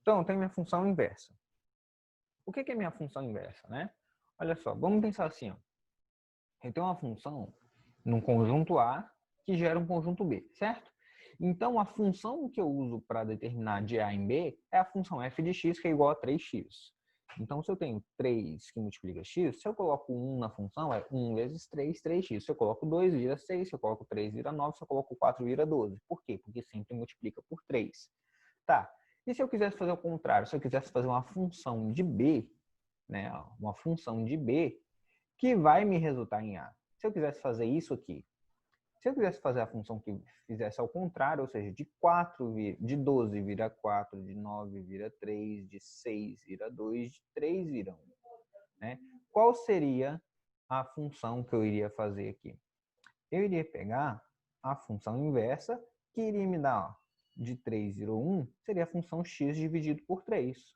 Então, eu tenho minha função inversa. O que é minha função inversa, né? Olha só, vamos pensar assim, ó. Eu tenho uma função num conjunto A que gera um conjunto B, certo? Então, a função que eu uso para determinar de A em B é a função f de x, que é igual a 3x. Então, se eu tenho 3 que multiplica x, se eu coloco 1 na função, é 1 vezes 3, 3x. Se eu coloco 2, vira 6. Se eu coloco 3, vira 9. Se eu coloco 4, vira 12. Por quê? Porque sempre multiplica por 3. Tá. E se eu quisesse fazer o contrário? Se eu quisesse fazer uma função de B, né, uma função de B, que vai me resultar em A. Se eu quisesse fazer isso aqui, se eu quisesse fazer a função que fizesse ao contrário, ou seja, de 12 vira 4, de 9 vira 3, de 6 vira 2, de 3 vira 1. Né? Qual seria a função que eu iria fazer aqui? Eu iria pegar a função inversa, que iria me dar, ó, de 3 vira 1, seria a função x dividido por 3.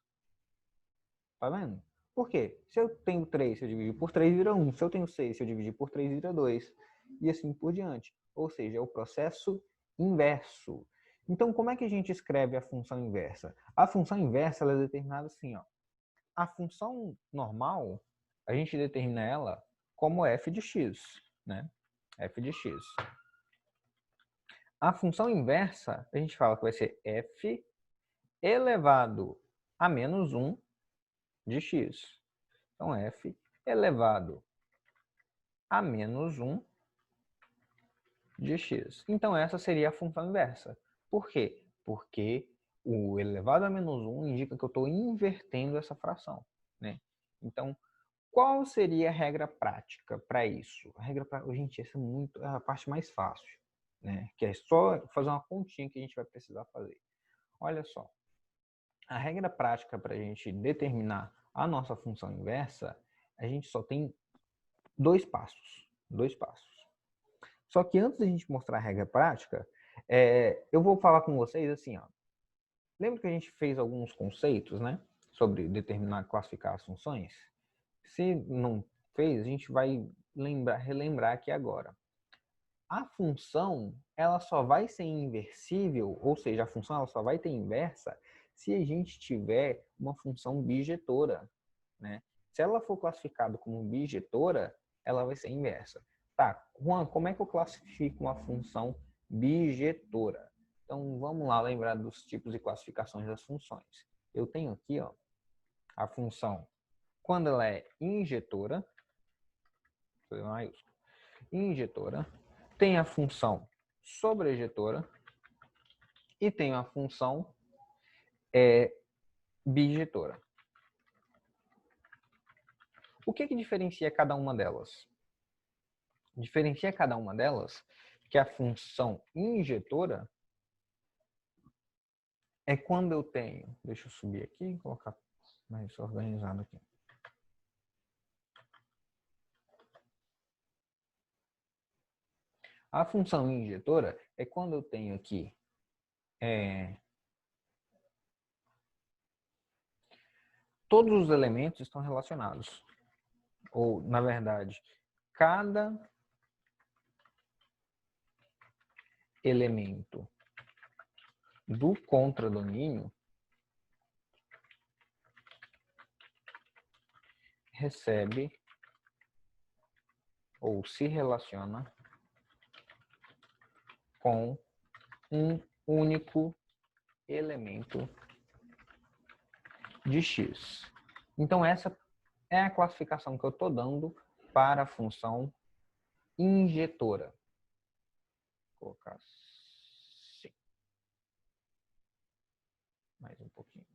Tá vendo? Por quê? Se eu tenho 3, se eu dividir por 3, vira 1. Se eu tenho 6, se eu dividir por 3, vira 2. E assim por diante. Ou seja, é o processo inverso. Então, como é que a gente escreve a função inversa? A função inversa ela é determinada assim, ó. A função normal, a gente determina ela como f de x, né? F de x. A função inversa, a gente fala que vai ser f elevado a menos 1 de x. Então, f elevado a menos 1 de x. Então, essa seria a função inversa. Por quê? Porque o elevado a menos 1 indica que eu estou invertendo essa fração, né? Então, qual seria a regra prática para isso? A regra prática, gente, essa é a parte mais fácil, né? Que é só fazer uma continha que a gente vai precisar fazer. Olha só, a regra prática para a gente determinar a nossa função inversa, a gente só tem dois passos. Só que antes da gente mostrar a regra prática, eu vou falar com vocês assim, ó. Lembra que a gente fez alguns conceitos, né? Sobre determinar, classificar as funções? Se não fez, a gente vai relembrar aqui agora. A função, ela só vai ser inversível, ou seja, a função ela só vai ter inversa se a gente tiver uma função bijetora, né? Se ela for classificada como bijetora, ela vai ser inversa. Tá, Juan, como é que eu classifico uma função bijetora? Então, vamos lá lembrar dos tipos de classificações das funções. Eu tenho aqui, ó, a função quando ela é injetora, injetora, tem a função sobrejetora e tem a função bijetora. O que diferencia cada uma delas? Diferencia cada uma delas que a função injetora é quando eu tenho... Deixa eu subir aqui e colocar mais organizado aqui. A função injetora é quando eu tenho aqui todos os elementos estão relacionados. Ou, na verdade, cada elemento do contradomínio recebe ou se relaciona com um único elemento de x. Então, essa é a classificação que eu estou dando para a função injetora. Vou colocar assim. Mais um pouquinho.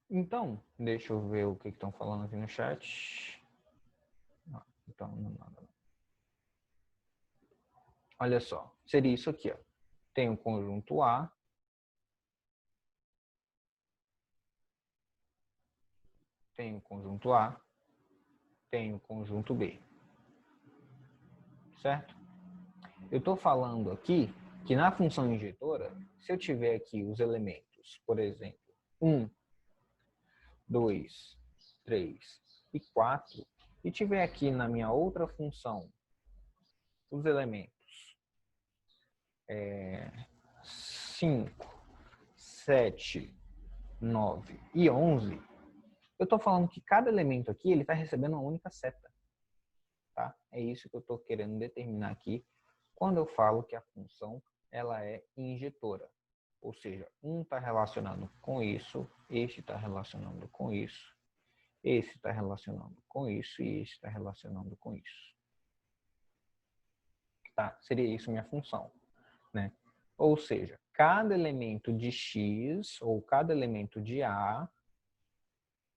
Então, deixa eu ver o que estão falando aqui no chat. Não, então, não nada. Olha só, seria isso aqui, ó. Tem o conjunto A, tem o conjunto A, tem o conjunto B. Certo? Eu estou falando aqui que na função injetora, se eu tiver aqui os elementos, por exemplo, 1, 2, 3 e 4, e tiver aqui na minha outra função os elementos 5, 7, 9 e 11, eu estou falando que cada elemento aqui ele está recebendo uma única seta. Tá? É isso que eu estou querendo determinar aqui quando eu falo que a função ela é injetora. Ou seja, um está relacionado com isso, este está relacionando com isso, esse está relacionando com isso e este está relacionando com isso. Tá? Seria isso minha função, né? Ou seja, cada elemento de X ou cada elemento de A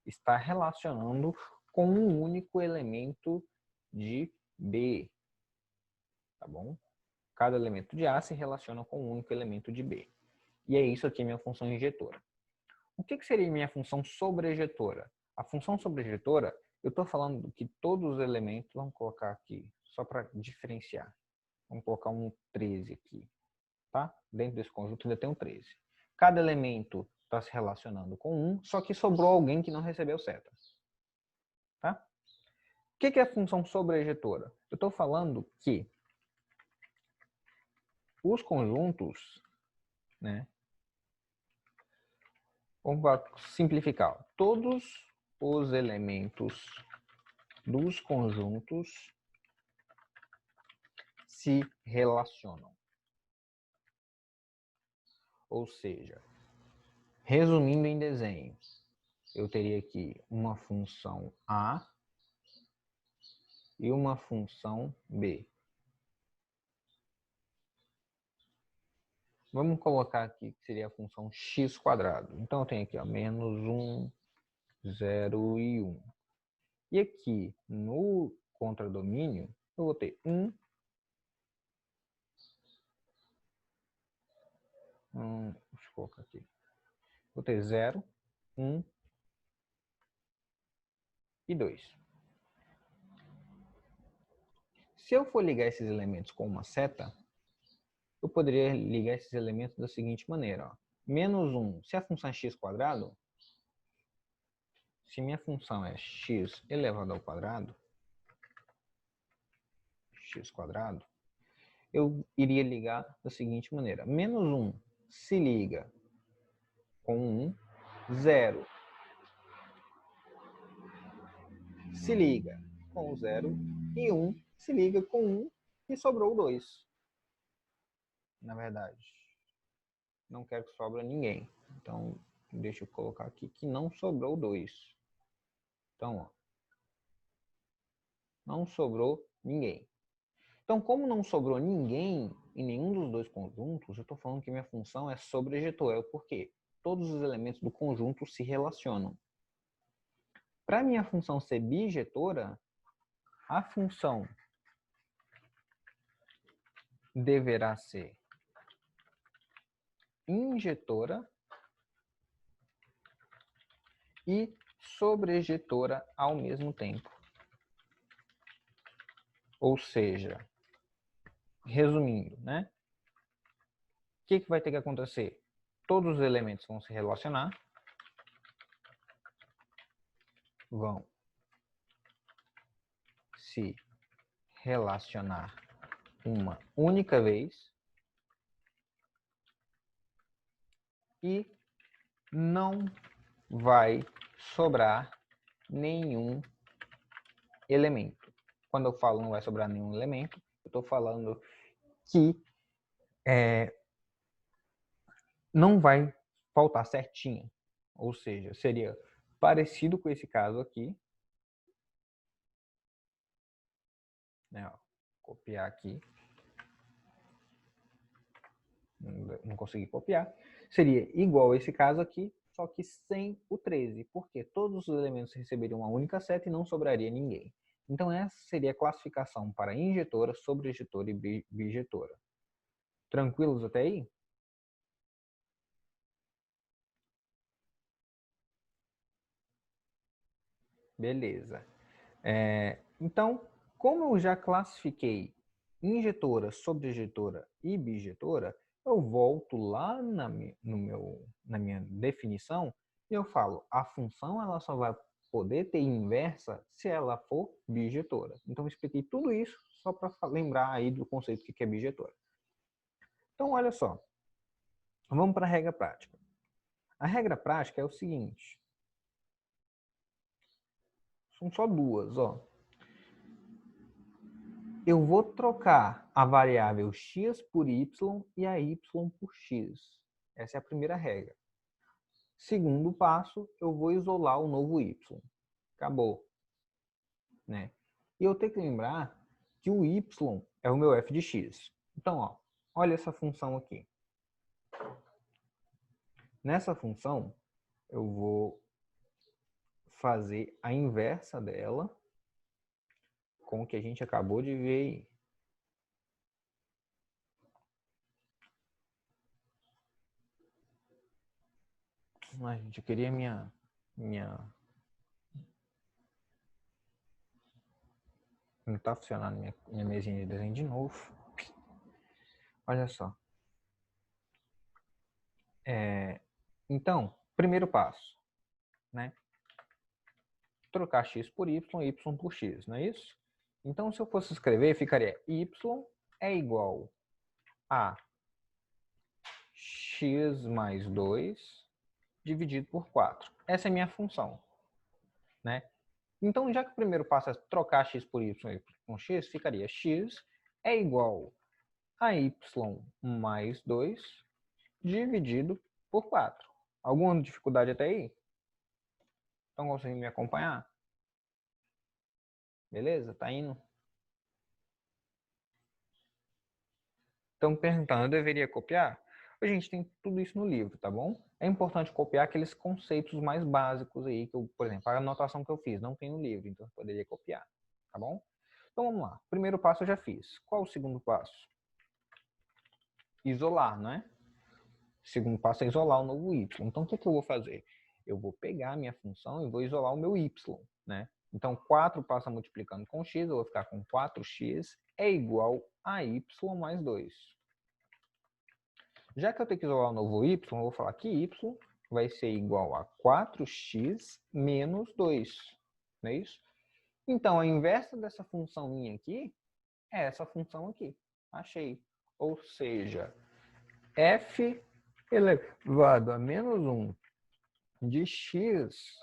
está relacionando com um único elemento de B, tá bom? Cada elemento de A se relaciona com um único elemento de B. E é isso aqui minha função injetora. O que seria minha função sobrejetora? A função sobrejetora, eu estou falando que todos os elementos, vamos colocar aqui, só para diferenciar. Vamos colocar um 13 aqui, tá? Dentro desse conjunto ainda tem um 13. Cada elemento está se relacionando com um, só que sobrou alguém que não recebeu seta. Tá? O que é a função sobrejetora? Eu estou falando que os conjuntos, né? Vamos simplificar. Todos os elementos dos conjuntos se relacionam. Ou seja, resumindo em desenho, eu teria aqui uma função A e uma função B. Vamos colocar aqui que seria a função x². Então, eu tenho aqui ó, menos 1, 0 e 1. E aqui, no contradomínio, eu vou ter 1, deixa eu colocar aqui. Vou ter 0, 1 e 2. Se eu for ligar esses elementos com uma seta, eu poderia ligar esses elementos da seguinte maneira. Ó. Menos 1, se a função é x², se minha função é x elevado ao quadrado, x², eu iria ligar da seguinte maneira. Menos 1 se liga com 1, 0 se liga com 0 e 1 se liga com 1 e sobrou 2. Na verdade, não quero que sobra ninguém. Então, deixa eu colocar aqui que não sobrou 2. Então, ó, não sobrou ninguém. Então, como não sobrou ninguém em nenhum dos dois conjuntos, eu estou falando que minha função é sobrejetora. Por quê? Todos os elementos do conjunto se relacionam. Para minha função ser bijetora, a função deverá ser injetora e sobrejetora ao mesmo tempo. Ou seja, resumindo, né? O que vai ter que acontecer? Todos os elementos vão se relacionar, vão se relacionar uma única vez e não vai sobrar nenhum elemento. Quando eu falo não vai sobrar nenhum elemento, eu estou falando que não vai faltar certinho. Ou seja, seria parecido com esse caso aqui. Né, ó, copiar aqui. Não consegui copiar. Seria igual a esse caso aqui, só que sem o 13. Porque todos os elementos receberiam uma única seta e não sobraria ninguém. Então essa seria a classificação para injetora, sobrejetora e bijetora. Tranquilos até aí? Beleza. Então, como eu já classifiquei injetora, sobrejetora e bijetora, eu volto lá na minha definição e eu falo, a função ela só vai poder ter inversa se ela for bijetora. Então, eu expliquei tudo isso só para lembrar aí do conceito que é bijetora. Então, olha só. Vamos para a regra prática. A regra prática é o seguinte. São só duas, ó. Eu vou trocar a variável x por y e a y por x. Essa é a primeira regra. Segundo passo, eu vou isolar o novo y. Acabou. Né? E eu tenho que lembrar que o y é o meu f de x. Então, ó, olha essa função aqui. Nessa função, eu vou fazer a inversa dela com o que a gente acabou de ver aí. Ai, gente, eu queria minha... Não está funcionando minha mesinha de desenho de novo. Olha só. Então, primeiro passo, né? Trocar x por y, y por x, não é isso? Então, se eu fosse escrever, ficaria y é igual a x mais 2 dividido por 4. Essa é a minha função, né? Então, já que o primeiro passo é trocar x por y com x, ficaria x é igual a y mais 2 dividido por 4. Alguma dificuldade até aí? Estão conseguindo me acompanhar? Beleza? Tá indo? Estão perguntando, eu deveria copiar? A gente tem tudo isso no livro, tá bom? É importante copiar aqueles conceitos mais básicos aí, que eu, por exemplo, a anotação que eu fiz, não tem no livro, então eu poderia copiar, tá bom? Então vamos lá. Primeiro passo eu já fiz. Qual o segundo passo? Isolar, não é? O segundo passo é isolar o novo y. Então o que eu vou fazer? Eu vou pegar a minha função e vou isolar o meu y, né? Então 4 passa multiplicando com x, eu vou ficar com 4x é igual a y mais 2. Já que eu tenho que isolar o novo y, eu vou falar que y vai ser igual a 4x menos 2. Não é isso? Então, a inversa dessa função minha aqui é essa função aqui. Achei. Ou seja, f elevado a menos 1 de x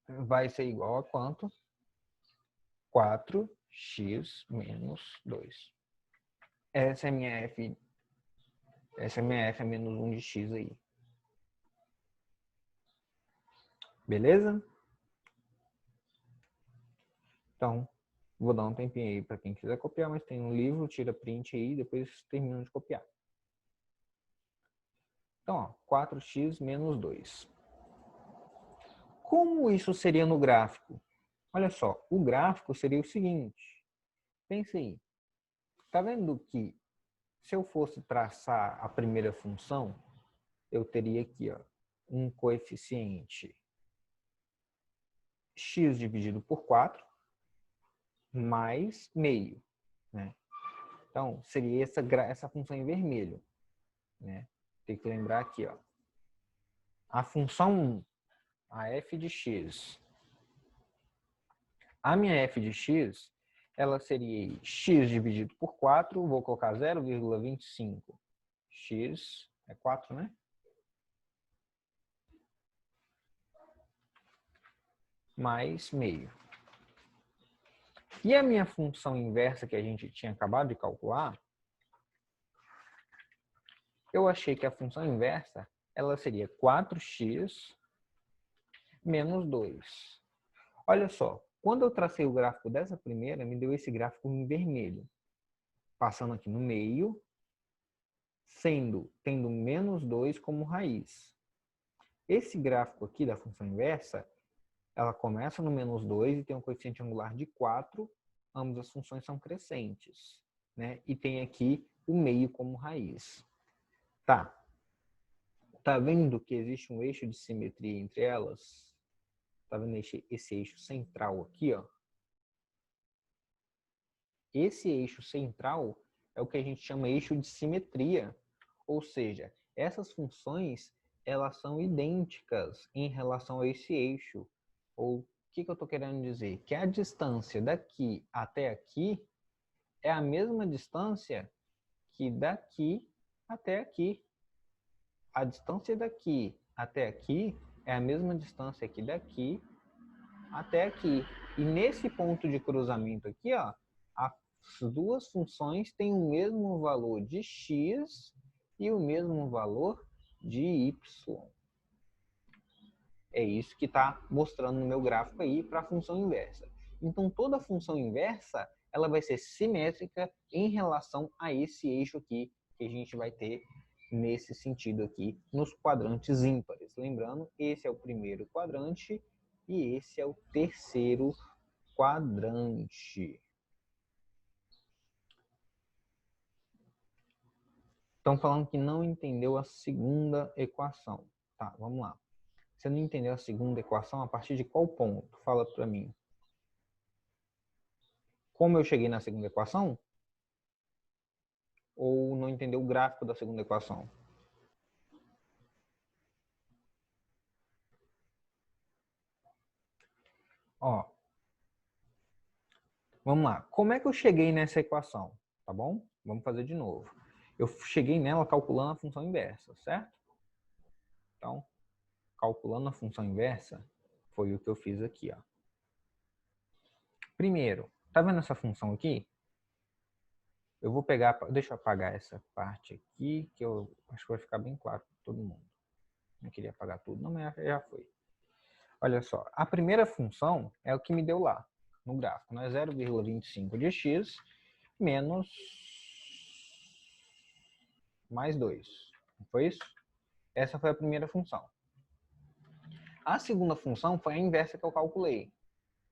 vai ser igual a quanto? 4x menos 2. Essa é minha f. Essa é minha f a menos 1 de x aí. Beleza? Então, vou dar um tempinho aí para quem quiser copiar, mas tem um livro, tira print aí e depois termina de copiar. Então, ó, 4x menos 2. Como isso seria no gráfico? Olha só, o gráfico seria o seguinte. Pense aí. Tá vendo que se eu fosse traçar a primeira função, eu teria aqui, ó, um coeficiente x dividido por 4 mais meio, né? Então, seria essa função em vermelho, né? Tem que lembrar aqui, ó. A função 1, a f de x. A minha f de x, ela seria x dividido por 4, vou colocar 0,25. X é 4, né? Mais meio. E a minha função inversa que a gente tinha acabado de calcular, eu achei que a função inversa, ela seria 4x menos 2. Olha só, quando eu tracei o gráfico dessa primeira, me deu esse gráfico em vermelho. Passando aqui no meio, tendo menos 2 como raiz. Esse gráfico aqui da função inversa, ela começa no menos 2 e tem um coeficiente angular de 4. Ambas as funções são crescentes, né? E tem aqui o meio como raiz. Tá. Tá vendo que existe um eixo de simetria entre elas? Tá vendo esse eixo central aqui, ó? Esse eixo central é o que a gente chama eixo de simetria. Ou seja, essas funções, elas são idênticas em relação a esse eixo. Ou o que eu estou querendo dizer? Que a distância daqui até aqui é a mesma distância que daqui até aqui. A distância daqui até aqui é a mesma distância aqui daqui até aqui. E nesse ponto de cruzamento aqui, ó, as duas funções têm o mesmo valor de x e o mesmo valor de y. É isso que está mostrando no meu gráfico aí para a função inversa. Então, toda função inversa ela vai ser simétrica em relação a esse eixo aqui que a gente vai ter nesse sentido aqui, nos quadrantes ímpares. Lembrando, esse é o primeiro quadrante e esse é o terceiro quadrante. Estão falando que não entendeu a segunda equação. Tá, vamos lá. Você não entendeu a segunda equação a partir de qual ponto? Fala para mim. Como eu cheguei na segunda equação? Ou não entendeu o gráfico da segunda equação? Ó, vamos lá. Como é que eu cheguei nessa equação? Tá bom? Vamos fazer de novo. Eu cheguei nela calculando a função inversa, certo? Então, calculando a função inversa, foi o que eu fiz aqui, ó. Primeiro, tá vendo essa função aqui? Eu vou pegar, deixa eu apagar essa parte aqui, que eu acho que vai ficar bem claro para todo mundo. Não queria apagar tudo, não, mas já foi. Olha só, a primeira função é o que me deu lá no gráfico, né? 0,25 de x menos mais 2. Não foi isso? Essa foi a primeira função. A segunda função foi a inversa que eu calculei,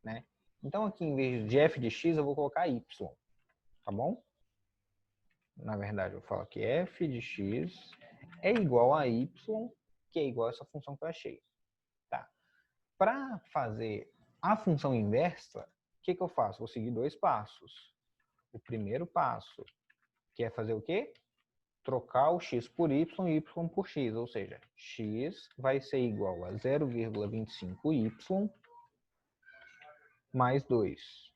né? Então aqui em vez de f de x eu vou colocar y, tá bom? Na verdade eu falo que f de x é igual a y, que é igual a essa função que eu achei. Tá. Para fazer a função inversa, o que eu faço? Vou seguir dois passos. O primeiro passo, que é fazer o quê? Trocar o x por y e y por x, ou seja, x vai ser igual a 0,25y mais 2,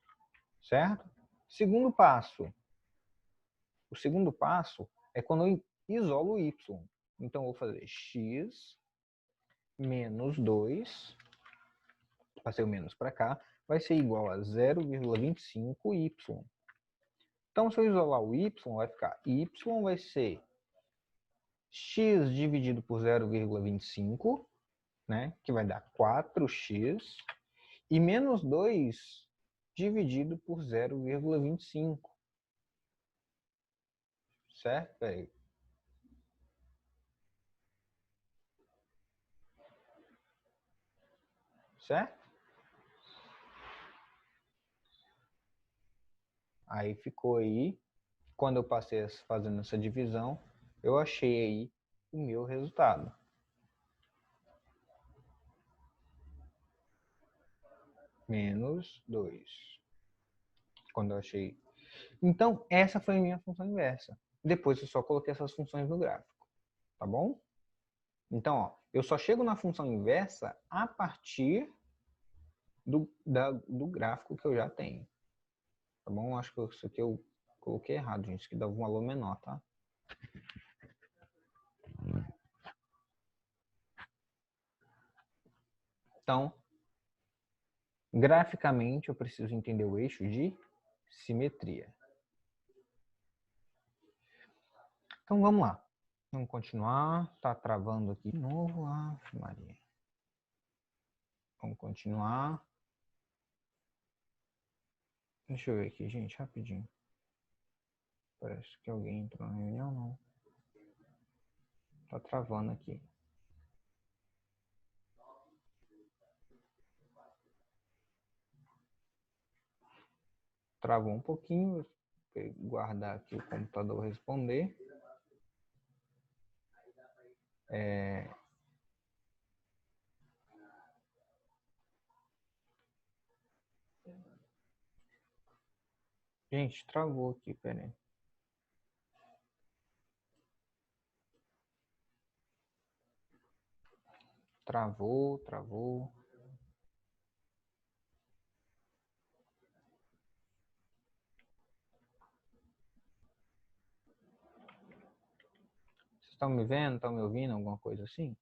certo? Segundo passo. O segundo passo é quando eu isolo o y. Então, eu vou fazer x menos 2, passei o menos para cá, vai ser igual a 0,25y. Então, se eu isolar o y, vai ficar y vai ser x dividido por 0,25, né, que vai dar 4x, e menos 2 dividido por 0,25. Certo? Peraí. Certo? Aí ficou aí, quando eu passei fazendo essa divisão, eu achei aí o meu resultado. Menos 2. Quando eu achei. Então, essa foi a minha função inversa. Depois eu só coloquei essas funções no gráfico. Tá bom? Então, ó, eu só chego na função inversa a partir do gráfico que eu já tenho. Tá bom? Acho que isso aqui eu coloquei errado, gente. Isso aqui dá um valor menor, tá? Então, graficamente, eu preciso entender o eixo de simetria. Então, vamos lá. Vamos continuar. Tá travando aqui de novo. Maria. Vamos continuar. Deixa eu ver aqui, gente, rapidinho. Parece que alguém entrou na reunião, não. Tá travando aqui. Travou um pouquinho. Vou guardar aqui o computador responder. Gente, travou aqui, peraí. Travou. Vocês estão me vendo? Estão me ouvindo? Alguma coisa assim?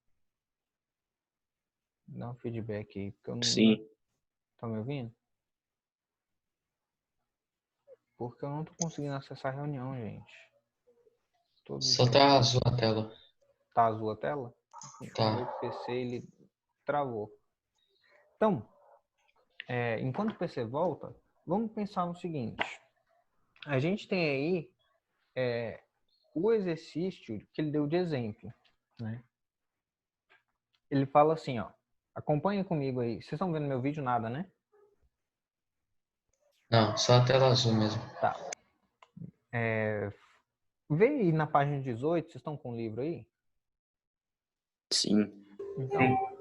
Dá um feedback aí, porque eu não... Sim. Tá me ouvindo? Porque eu não tô conseguindo acessar a reunião, gente. Todos Só os... tá azul a tela. Tá azul a tela? Tá. Meu PC, ele travou. Então, enquanto o PC volta, vamos pensar no seguinte. A gente tem aí o exercício que ele deu de exemplo, né? Ele fala assim, ó. Acompanha comigo aí. Vocês estão vendo meu vídeo? Nada, né? Não, só a tela azul mesmo. Tá. Vê aí na página 18, vocês estão com o livro aí? Sim. Então,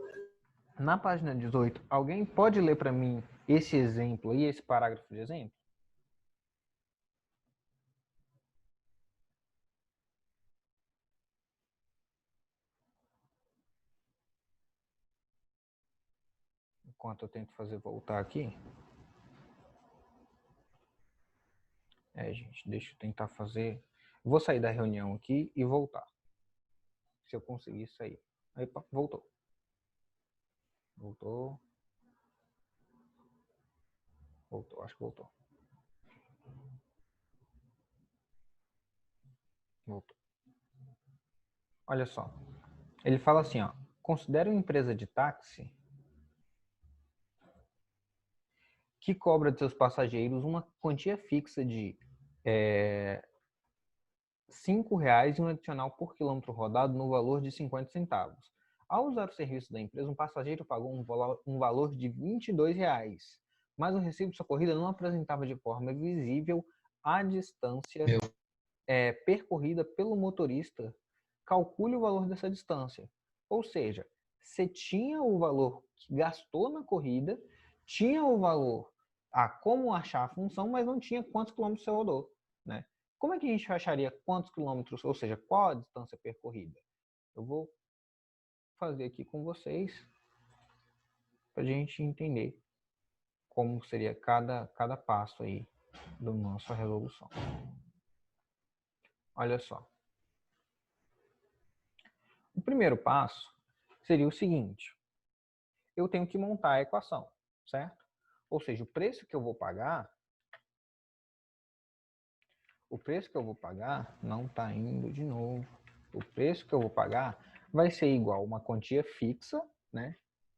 na página 18, alguém pode ler para mim esse exemplo aí, esse parágrafo de exemplo? Enquanto eu tento fazer voltar aqui. Gente, deixa eu tentar fazer... Vou sair da reunião aqui e voltar. Se eu conseguir sair. Aí, voltou. Voltou. Voltou, acho que voltou. Voltou. Olha só. Ele fala assim, ó. Considere uma empresa de táxi que cobra de seus passageiros uma quantia fixa de R$5 e um adicional por quilômetro rodado no valor de 50 centavos. Ao usar o serviço da empresa, um passageiro pagou um valor de R$22, mas o recibo de sua corrida não apresentava de forma visível a distância percorrida pelo motorista. Calcule o valor dessa distância. Ou seja, você tinha o valor que gastou na corrida, tinha o valor a como achar a função, mas não tinha quantos quilômetros você rodou, né? Como é que a gente acharia quantos quilômetros, ou seja, qual a distância percorrida? Eu vou fazer aqui com vocês para a gente entender como seria cada passo aí da nossa resolução. Olha só. O primeiro passo seria o seguinte. Eu tenho que montar a equação, certo? Ou seja, o preço que eu vou pagar não está indo de novo. O preço que eu vou pagar vai ser igual a uma quantia fixa, né?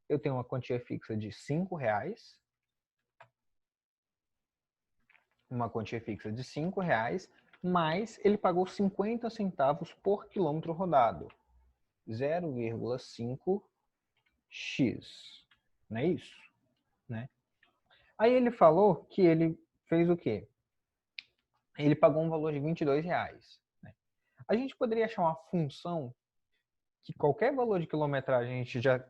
Eu tenho uma quantia fixa de R$5, uma quantia fixa de R$5, mas ele pagou 50 centavos por quilômetro rodado, 0,5x, não é isso? Né? Aí ele falou que ele fez o quê? Ele pagou um valor de R$22. Né? A gente poderia achar uma função que qualquer valor de quilometragem a gente já...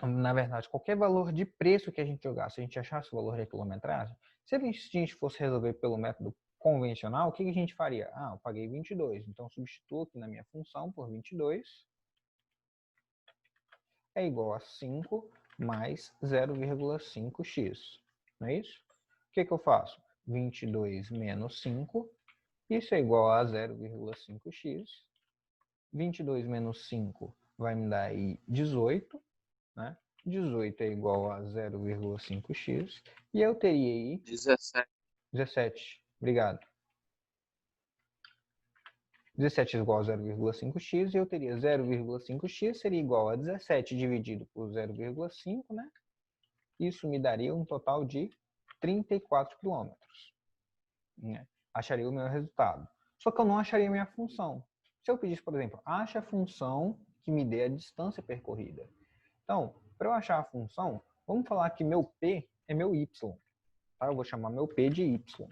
Na verdade, qualquer valor de preço que a gente jogasse, se a gente achasse o valor de quilometragem, se a gente fosse resolver pelo método convencional, o que a gente faria? Ah, eu paguei 22, então substituo aqui na minha função por 22, é igual a 5 mais 0,5x, não é isso? O que eu faço? 22 menos 5, isso é igual a 0,5x. 22 menos 5 vai me dar aí 18, né? 18 é igual a 0,5x. E eu teria aí... 17. 17, obrigado. 17 é igual a 0,5x e eu teria 0,5x seria igual a 17 dividido por 0,5, né? Isso me daria um total de 34 quilômetros. Né? Acharia o meu resultado. Só que eu não acharia a minha função. Se eu pedisse, por exemplo, acha a função que me dê a distância percorrida. Então, para eu achar a função, vamos falar que meu P é meu Y. Tá? Eu vou chamar meu P de Y.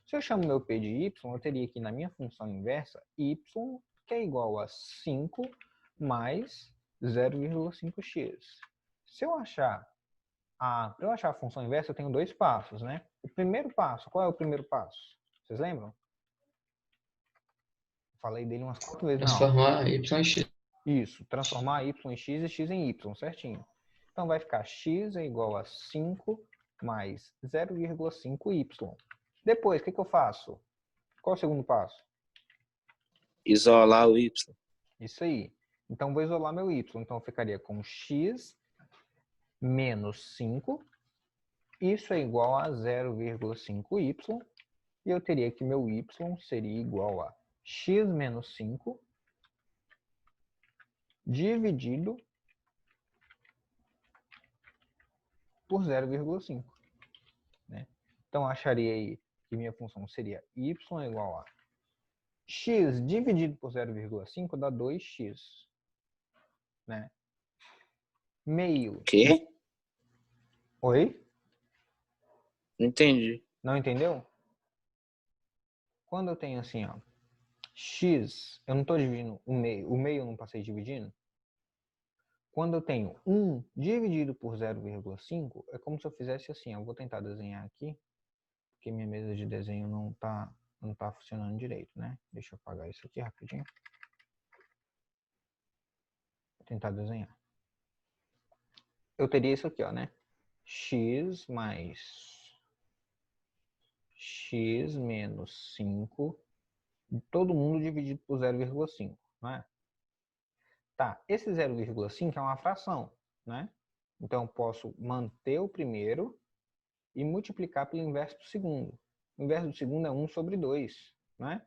Se eu chamo meu P de Y, eu teria aqui na minha função inversa Y, que é igual a 5 mais 0,5x. Se eu achar para eu achar a função inversa, eu tenho dois passos, né? O primeiro passo, qual é o primeiro passo? Vocês lembram? Falei dele umas 4 vezes na aula. Transformar y em x. Isso, transformar y em x e x em y, certinho. Então vai ficar x é igual a 5 mais 0,5y. Depois, o que eu faço? Qual é o segundo passo? Isolar o y. Isso aí. Então vou isolar meu y. Então ficaria com x menos 5. Isso é igual a 0,5y. E eu teria que meu y seria igual a x menos 5 dividido por 0,5. Né? Então, acharia aí que minha função seria y igual a x dividido por 0,5 dá 2x. Né? Meio. Quê? Oi? Não entendi. Não entendeu? Quando eu tenho assim, ó, x, eu não estou dividindo o meio eu não passei dividindo. Quando eu tenho 1 dividido por 0,5, é como se eu fizesse assim, eu vou tentar desenhar aqui, porque minha mesa de desenho não tá funcionando direito, né? Deixa eu apagar isso aqui rapidinho. Vou tentar desenhar. Eu teria isso aqui, ó, né? X mais x menos 5, todo mundo dividido por 0,5, não é? Tá, esse 0,5 é uma fração, né? Então, eu posso manter o primeiro e multiplicar pelo inverso do segundo. O inverso do segundo é 1 sobre 2, né?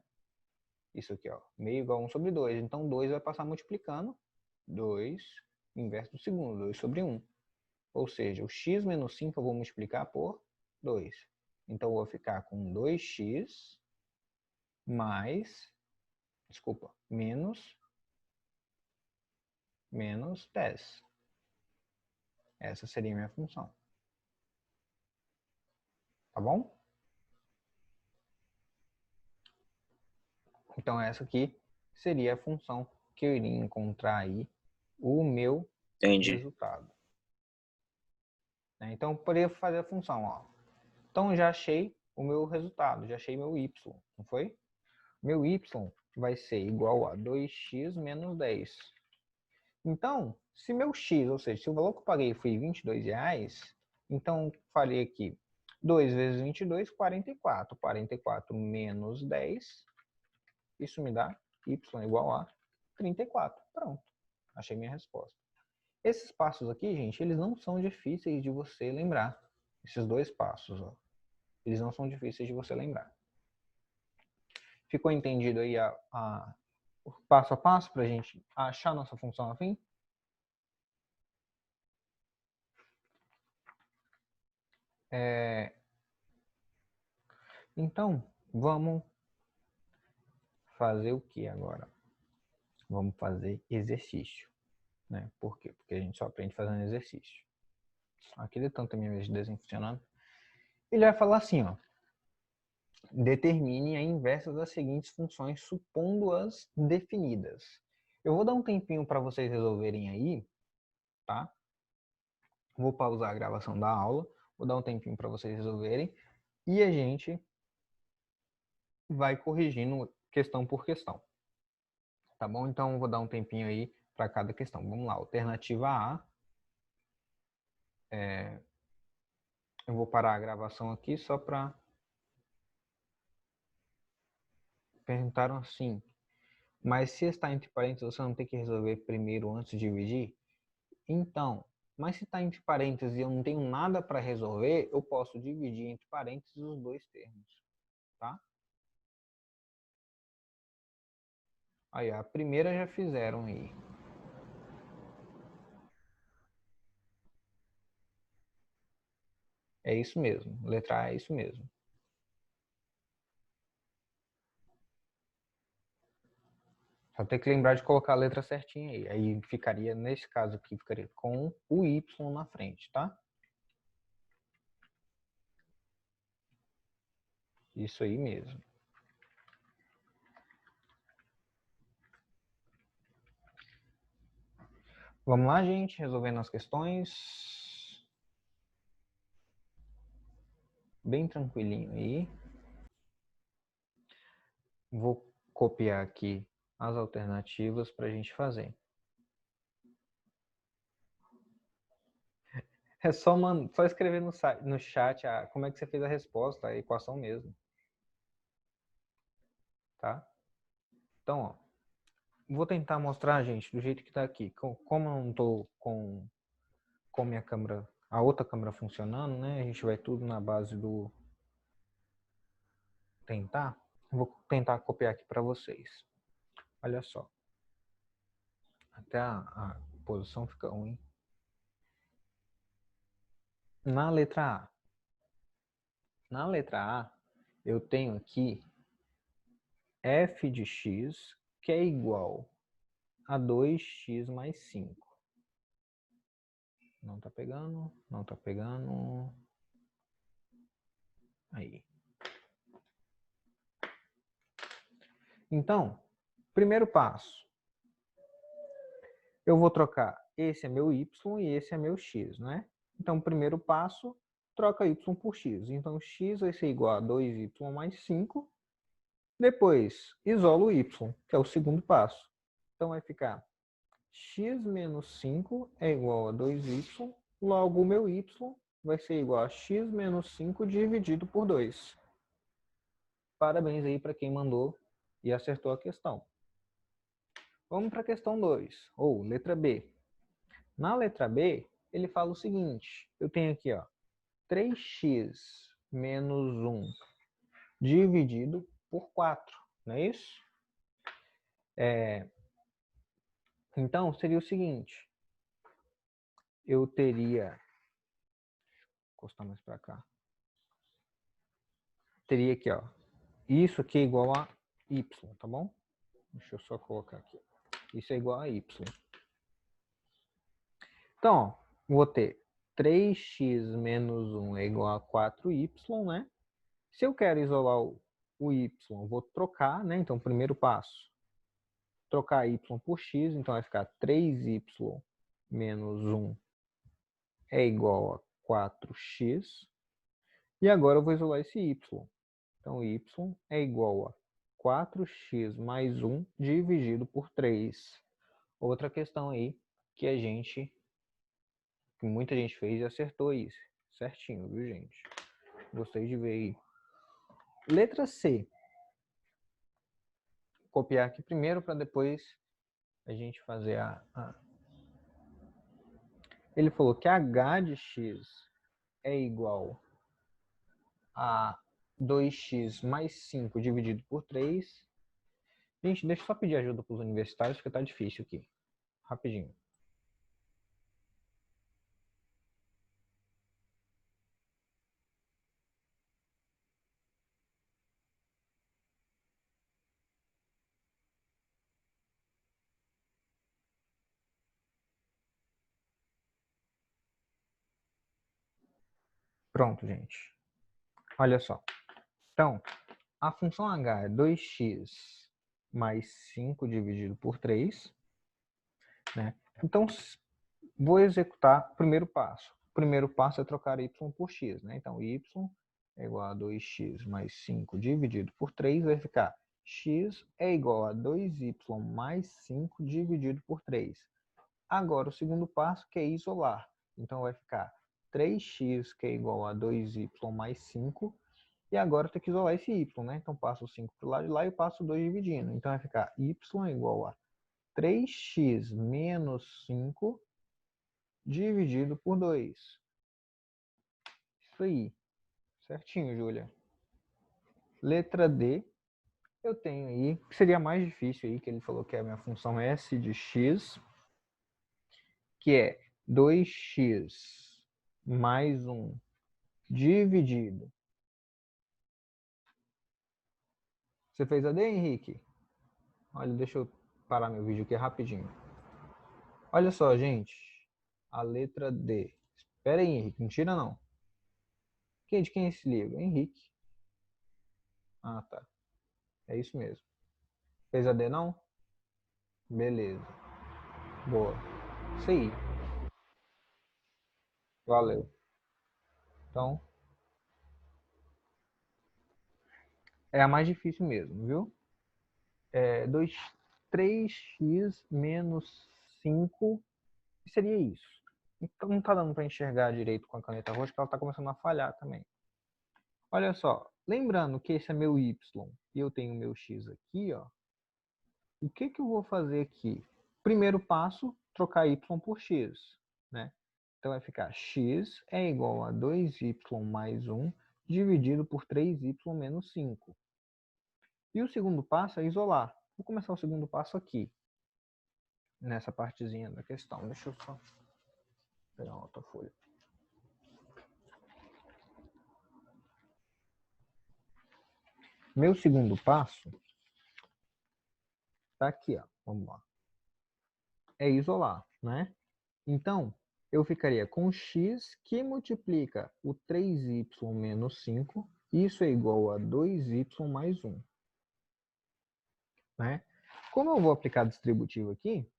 Isso aqui, ó, meio igual a 1 sobre 2. Então, 2 vai passar multiplicando. 2, inverso do segundo, 2 sobre 1. Ou seja, o x menos 5 eu vou multiplicar por 2. Então, eu vou ficar com 2x mais, desculpa, menos 10. Essa seria a minha função. Tá bom? Então, essa aqui seria a função que eu iria encontrar aí o meu Entendi. resultado. Então, eu poderia fazer a função, ó. Então, já achei o meu resultado, já achei meu y, não foi? Meu y vai ser igual a 2x menos 10. Então, se meu x, ou seja, se o valor que eu paguei foi R$22, então farei aqui 2 vezes 22, 44. 44 menos 10, isso me dá y igual a 34. Pronto, achei minha resposta. Esses passos aqui, gente, eles não são difíceis de você lembrar. Esses dois passos, ó, eles não são difíceis de você lembrar. Ficou entendido aí o passo a passo para a gente achar nossa função afim? Então, vamos fazer o que agora? Vamos fazer exercício. Né? Por quê? Porque a gente só aprende fazendo exercício. Aqui de tanto a minha vez de desenho funcionando. Ele vai falar assim, ó. Determine a inversa das seguintes funções, supondo-as definidas. Eu vou dar um tempinho para vocês resolverem aí, tá? Vou pausar a gravação da aula, vou dar um tempinho para vocês resolverem e a gente vai corrigindo questão por questão. Tá bom? Então, vou dar um tempinho aí para cada questão. Vamos lá, alternativa A. Eu vou parar a gravação aqui só para... Perguntaram assim, mas se está entre parênteses, você não tem que resolver primeiro antes de dividir? Então, mas se está entre parênteses e eu não tenho nada para resolver, eu posso dividir entre parênteses os dois termos, tá? Aí, a primeira já fizeram aí. É isso mesmo, letra A é isso mesmo. Só tem que lembrar de colocar a letra certinha aí. Aí ficaria, nesse caso aqui, ficaria com o Y na frente, tá? Isso aí mesmo. Vamos lá, gente, resolvendo as questões. Bem tranquilinho aí. Vou copiar aqui as alternativas para a gente fazer. É só escrever no chat como é que você fez a resposta, a equação mesmo. Tá? Então, ó, vou tentar mostrar, gente, do jeito que está aqui. Como eu não estou com com minha câmera, a outra câmera funcionando, né? A gente vai tudo na base do tentar. Vou tentar copiar aqui para vocês. Olha só. Até a posição fica ruim. Na letra A. Na letra A, eu tenho aqui f de x, que é igual a 2x mais 5. Não tá pegando, não tá pegando. Aí. Então, primeiro passo. Eu vou trocar, esse é meu y e esse é meu x, né? Então, primeiro passo, troca y por x. Então, x vai ser igual a 2y mais 5. Depois, isolo o y, que é o segundo passo. Então, vai ficar x menos 5 é igual a 2y, logo o meu y vai ser igual a x menos 5 dividido por 2. Parabéns aí para quem mandou e acertou a questão. Vamos para a questão 2, ou letra B. Na letra B, ele fala o seguinte, eu tenho aqui, ó, 3x menos 1 dividido por 4, não é isso? Então, seria o seguinte, eu teria, vou encostar mais para cá, teria aqui, ó, isso aqui é igual a y, tá bom? Deixa eu só colocar aqui. Isso é igual a y. Então, ó, vou ter 3x menos 1 é igual a 4y, né? Se eu quero isolar o y, vou trocar, né? Então, primeiro passo, trocar y por x, então vai ficar 3y menos 1 é igual a 4x. E agora eu vou isolar esse y. Então, y é igual a 4x mais 1 dividido por 3. Outra questão aí que muita gente fez e acertou isso. Certinho, viu, gente? Gostei de ver aí. Letra C. Copiar aqui primeiro para depois a gente fazer Ele falou que h de x é igual a 2x mais 5 dividido por 3. Gente, deixa eu só pedir ajuda para os universitários, porque tá difícil aqui. Rapidinho. Pronto, gente. Olha só. Então, a função h é 2x mais 5 dividido por 3. Né? Então, vou executar o primeiro passo. O primeiro passo é trocar y por x. Né? Então, y é igual a 2x mais 5 dividido por 3. Vai ficar x é igual a 2y mais 5 dividido por 3. Agora, o segundo passo que é isolar. Então, vai ficar 3x que é igual a 2y mais 5. E agora tem que isolar esse y, né? Então, passo o 5 para o lado de lá e passo o 2 dividindo. Então, vai ficar y é igual a 3x menos 5 dividido por 2. Isso aí. Certinho, Júlia. Letra D. Eu tenho aí, que seria mais difícil aí, que ele falou que é a minha função S de x, que é 2x mais 1 dividido. Você fez a D, Henrique? Olha, deixa eu parar meu vídeo aqui rapidinho. Olha só, gente. A letra D. Espera aí, Henrique. Não tira, não. De quem é esse livro? Henrique. Ah, tá. É isso mesmo. Fez a D, não? Beleza. Boa. Isso aí. Valeu. Então, é a mais difícil mesmo, viu? 3x menos 5 seria isso. Então, não está dando para enxergar direito com a caneta roxa, porque ela está começando a falhar também. Olha só, lembrando que esse é meu y e eu tenho meu x aqui, ó. O que eu vou fazer aqui? Primeiro passo, trocar y por x, né? Então, vai ficar x é igual a 2y mais 1 dividido por 3y menos 5. E o segundo passo é isolar. Vou começar o segundo passo aqui, nessa partezinha da questão. Deixa eu só pegar uma outra folha. Meu segundo passo está aqui, ó. Vamos lá. É isolar, né? Então, eu ficaria com x que multiplica o 3y menos 5. Isso é igual a 2y mais 1. Né? Como eu vou aplicar distributivo aqui,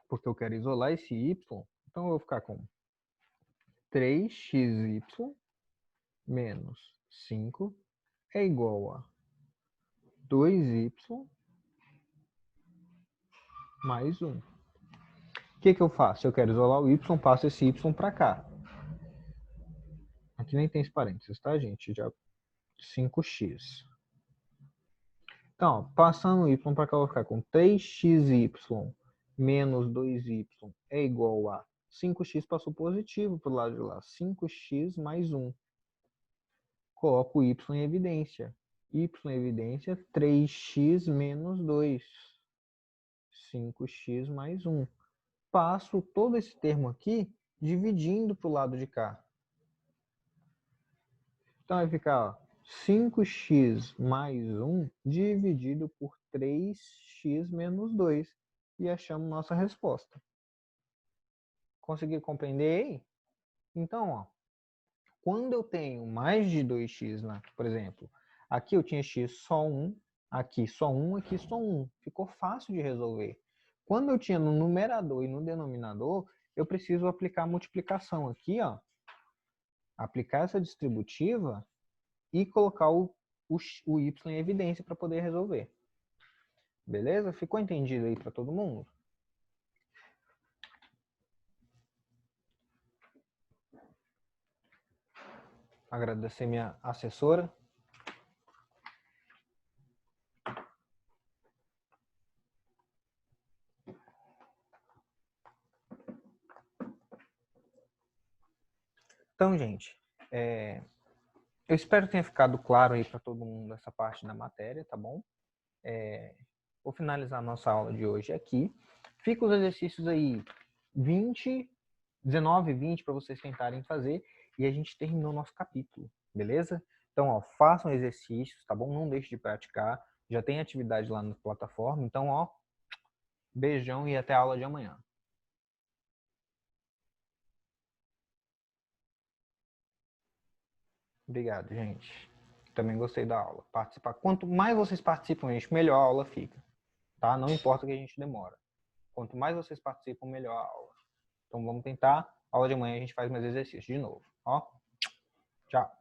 porque eu quero isolar esse y, então eu vou ficar com 3xy menos 5 é igual a 2y mais 1. O que eu faço? Eu quero isolar o y, passo esse y para cá. Aqui nem tem esse parênteses, tá, gente? Já 5x. Então, passando o y para cá, eu vou ficar com 3xy menos 2y é igual a 5x passou positivo para o lado de lá. 5x mais 1. Coloco o y em evidência. Y em evidência, 3x menos 2. 5x mais 1. Passo todo esse termo aqui dividindo para o lado de cá. Então, vai ficar 5x mais 1 dividido por 3x menos 2. E achamos nossa resposta. Conseguiu compreender aí? Então, ó, quando eu tenho mais de 2x, por exemplo, aqui eu tinha x só 1, aqui só 1, aqui só 1. Ficou fácil de resolver. Quando eu tinha no numerador e no denominador, eu preciso aplicar a multiplicação aqui, ó. Aplicar essa distributiva e colocar o y em evidência para poder resolver. Beleza? Ficou entendido aí para todo mundo? Agradecer minha assessora. Então, gente, eu espero que tenha ficado claro aí para todo mundo essa parte da matéria, tá bom? Vou finalizar a nossa aula de hoje aqui. Fica os exercícios aí 19 e 20 para vocês tentarem fazer e a gente terminou o nosso capítulo, beleza? Então, ó, façam exercícios, tá bom? Não deixe de praticar. Já tem atividade lá na plataforma. Então, ó, beijão e até a aula de amanhã. Obrigado, gente. Também gostei da aula. Participar. Quanto mais vocês participam, gente, melhor a aula fica. Tá? Não importa que a gente demora. Quanto mais vocês participam, melhor a aula. Então vamos tentar. A aula de amanhã a gente faz mais exercícios de novo. Ó. Tchau.